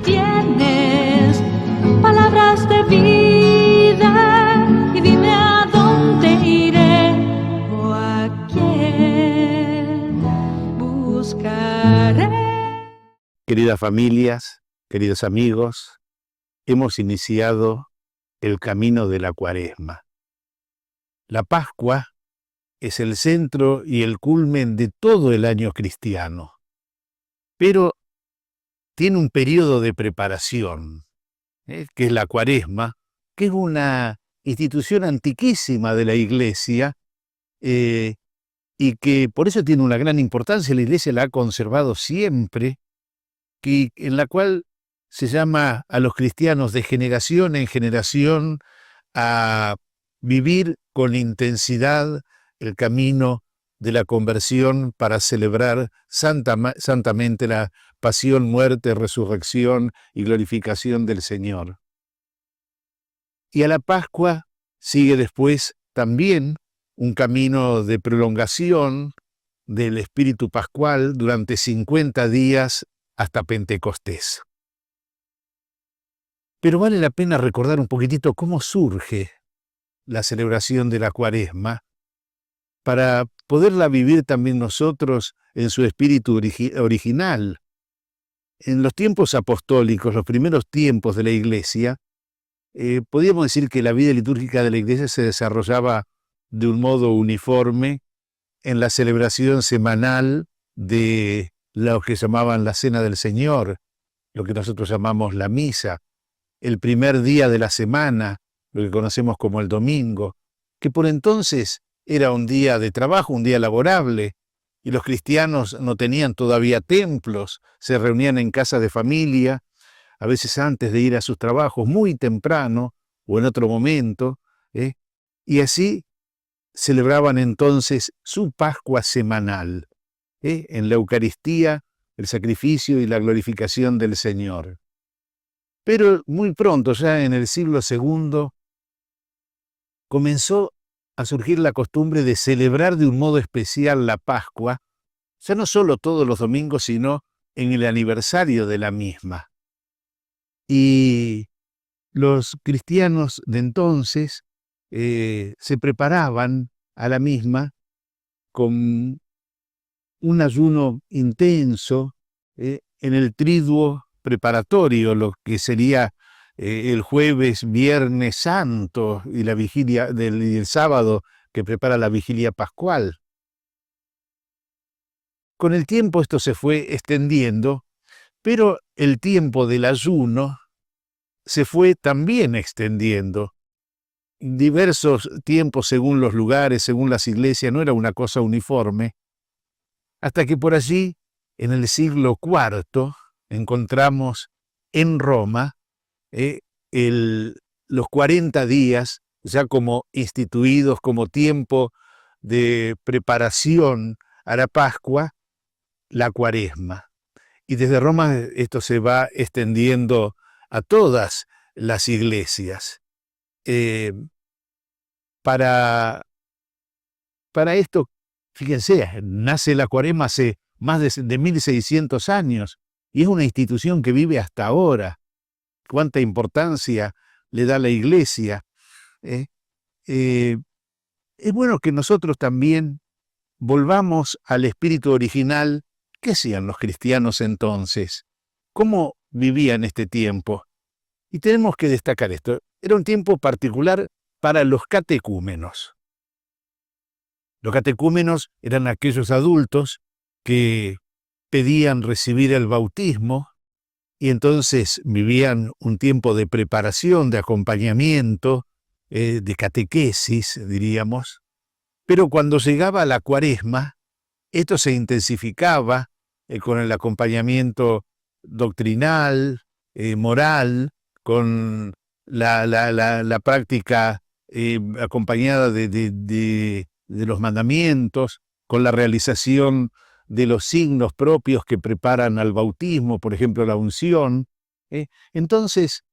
tienes palabras de vida y dime a dónde iré o a quién buscaré. Queridas familias, queridos amigos, hemos iniciado el camino de la Cuaresma. La Pascua es el centro y el culmen de todo el año cristiano, pero tiene un periodo de preparación, que es la Cuaresma, que es una institución antiquísima de la Iglesia y que por eso tiene una gran importancia. La Iglesia la ha conservado siempre, en la cual se llama a los cristianos de generación en generación a vivir con intensidad el camino de la conversión para celebrar santamente la pasión, muerte, resurrección y glorificación del Señor. Y a la Pascua sigue después también un camino de prolongación del espíritu pascual durante 50 días hasta Pentecostés. Pero vale la pena recordar un poquitito cómo surge la celebración de la Cuaresma para poderla vivir también nosotros en su espíritu original. En los tiempos apostólicos, los primeros tiempos de la Iglesia, podríamos decir que la vida litúrgica de la Iglesia se desarrollaba de un modo uniforme en la celebración semanal de lo que llamaban la Cena del Señor, lo que nosotros llamamos la misa, el primer día de la semana, lo que conocemos como el domingo, que por entonces era un día de trabajo, un día laborable, y los cristianos no tenían todavía templos, se reunían en casa de familia, a veces antes de ir a sus trabajos, muy temprano o en otro momento, y así celebraban entonces su Pascua semanal, en la Eucaristía, el sacrificio y la glorificación del Señor. Pero muy pronto, ya en el siglo II, comenzó a surgir la costumbre de celebrar de un modo especial la Pascua, ya no solo todos los domingos, sino en el aniversario de la misma. Y los cristianos de entonces se preparaban a la misma con un ayuno intenso en el triduo preparatorio, lo que sería el jueves, viernes santo y la vigilia y el sábado que prepara la vigilia pascual. Con el tiempo esto se fue extendiendo, pero el tiempo del ayuno se fue también extendiendo. Diversos tiempos según los lugares, según las iglesias, no era una cosa uniforme, hasta que por allí, en el siglo IV, encontramos en Roma los 40 días ya como instituidos como tiempo de preparación a la Pascua, la Cuaresma. Y desde Roma esto se va extendiendo a todas las iglesias. Para esto, fíjense, nace la Cuaresma hace más de 1600 años y es una institución que vive hasta ahora. Cuánta importancia le da la Iglesia. Es bueno que nosotros también volvamos al espíritu original. ¿Qué hacían los cristianos entonces? ¿Cómo vivían este tiempo? Y tenemos que destacar esto. Era un tiempo particular para los catecúmenos. Los catecúmenos eran aquellos adultos que pedían recibir el bautismo y entonces vivían un tiempo de preparación, de acompañamiento, de catequesis, diríamos. Pero cuando llegaba la Cuaresma, esto se intensificaba con el acompañamiento doctrinal, moral, con la práctica acompañada de los mandamientos, con la realización de los signos propios que preparan al bautismo, por ejemplo, la unción. Entonces,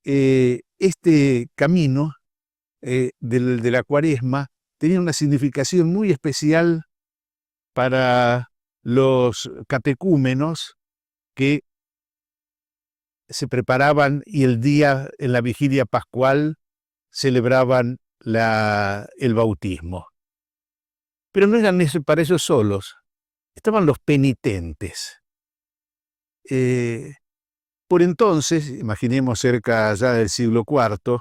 este camino de la Cuaresma tenía una significación muy especial para los catecúmenos que se preparaban y el día, en la vigilia pascual, celebraban el bautismo. Pero no eran para ellos solos, estaban los penitentes. Por entonces, imaginemos cerca ya del siglo IV,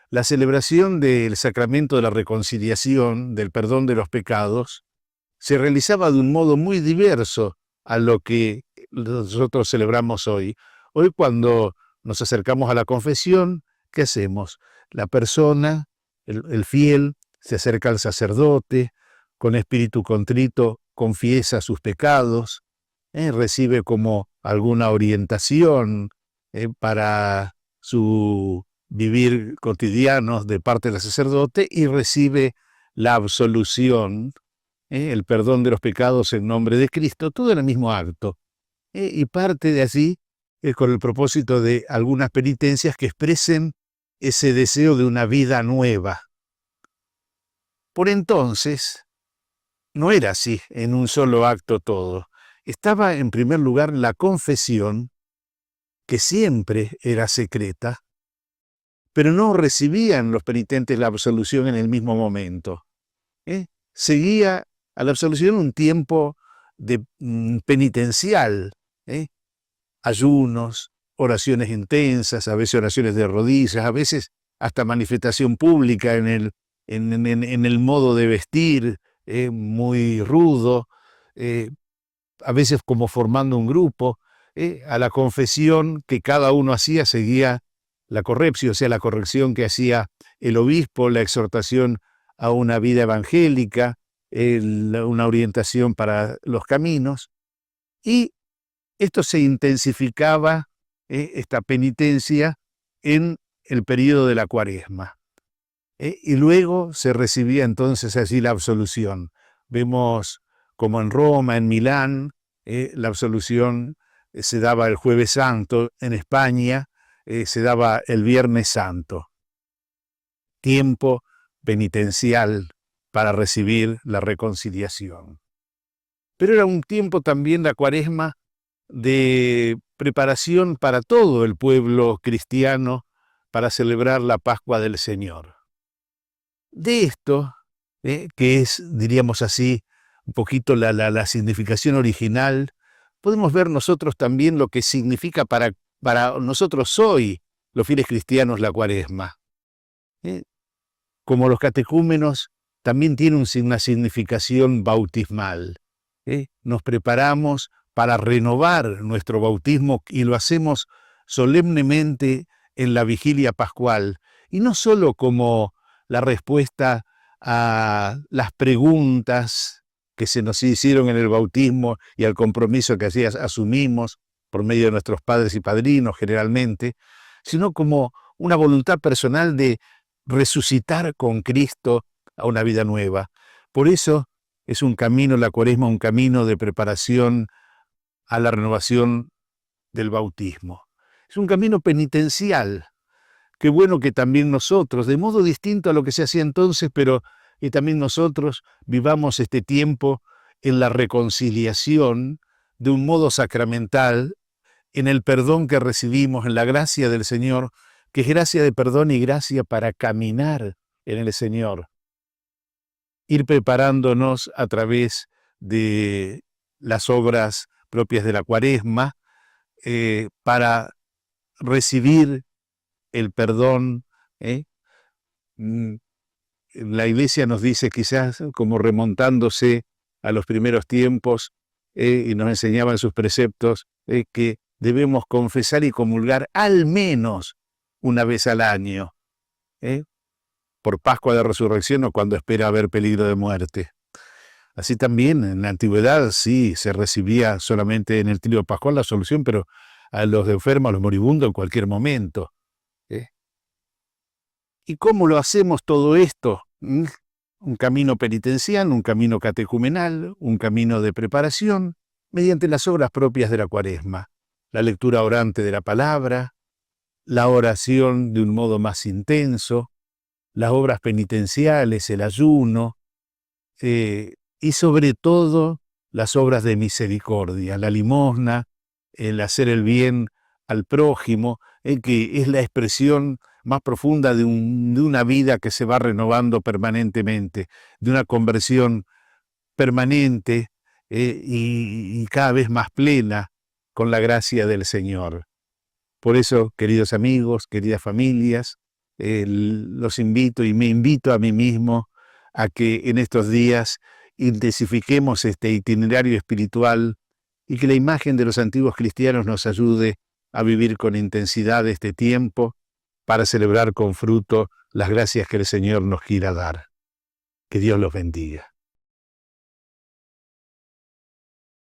la celebración del sacramento de la reconciliación, del perdón de los pecados, se realizaba de un modo muy diverso a lo que nosotros celebramos hoy. Hoy, cuando nos acercamos a la confesión, ¿qué hacemos? La persona, el fiel, se acerca al sacerdote, con espíritu contrito confiesa sus pecados, recibe como alguna orientación para su vivir cotidiano de parte del sacerdote y recibe la absolución, el perdón de los pecados en nombre de Cristo, todo en el mismo acto. Y parte de allí con el propósito de algunas penitencias que expresen ese deseo de una vida nueva. Por entonces, no era así, en un solo acto todo. Estaba en primer lugar la confesión, que siempre era secreta, pero no recibían los penitentes la absolución en el mismo momento. Seguía a la absolución un tiempo penitencial, ayunos, oraciones intensas, a veces oraciones de rodillas, a veces hasta manifestación pública en el modo de vestir, muy rudo, a veces como formando un grupo. A la confesión que cada uno hacía seguía la correptio, o sea, la corrección que hacía el obispo, la exhortación a una vida evangélica, una orientación para los caminos. Y esto se intensificaba, esta penitencia, en el periodo de la Cuaresma. Y luego se recibía entonces allí la absolución. Vemos como en Roma, en Milán, la absolución se daba el Jueves Santo, en España se daba el Viernes Santo. Tiempo penitencial para recibir la reconciliación. Pero era un tiempo también, la Cuaresma, de preparación para todo el pueblo cristiano para celebrar la Pascua del Señor. De esto, que es, diríamos así, un poquito la significación original, podemos ver nosotros también lo que significa para nosotros hoy, los fieles cristianos, la Cuaresma. Como los catecúmenos, también tiene una significación bautismal. Nos preparamos para renovar nuestro bautismo y lo hacemos solemnemente en la vigilia pascual, y no solo como la respuesta a las preguntas que se nos hicieron en el bautismo y al compromiso que así asumimos por medio de nuestros padres y padrinos generalmente, sino como una voluntad personal de resucitar con Cristo a una vida nueva. Por eso es un camino, la Cuaresma, un camino de preparación a la renovación del bautismo. Es un camino penitencial. Qué bueno que también nosotros, de modo distinto a lo que se hacía entonces, pero que también nosotros vivamos este tiempo en la reconciliación de un modo sacramental, en el perdón que recibimos, en la gracia del Señor, que es gracia de perdón y gracia para caminar en el Señor. Ir preparándonos a través de las obras propias de la Cuaresma para recibir el perdón. La Iglesia nos dice, quizás como remontándose a los primeros tiempos, y nos enseñaba en sus preceptos, que debemos confesar y comulgar al menos una vez al año, por Pascua de Resurrección o cuando espera haber peligro de muerte. Así también en la antigüedad sí se recibía solamente en el trío pascual la absolución, pero a los enfermos, a los moribundos en cualquier momento. ¿Y cómo lo hacemos todo esto? Un camino penitencial, un camino catecumenal, un camino de preparación, mediante las obras propias de la Cuaresma, la lectura orante de la palabra, la oración de un modo más intenso, las obras penitenciales, el ayuno, y sobre todo las obras de misericordia, la limosna, el hacer el bien al prójimo, que es la expresión más profunda de una vida que se va renovando permanentemente, de una conversión permanente y cada vez más plena con la gracia del Señor. Por eso, queridos amigos, queridas familias, los invito y me invito a mí mismo a que en estos días intensifiquemos este itinerario espiritual y que la imagen de los antiguos cristianos nos ayude a vivir con intensidad este tiempo para celebrar con fruto las gracias que el Señor nos quiera dar. Que Dios los bendiga.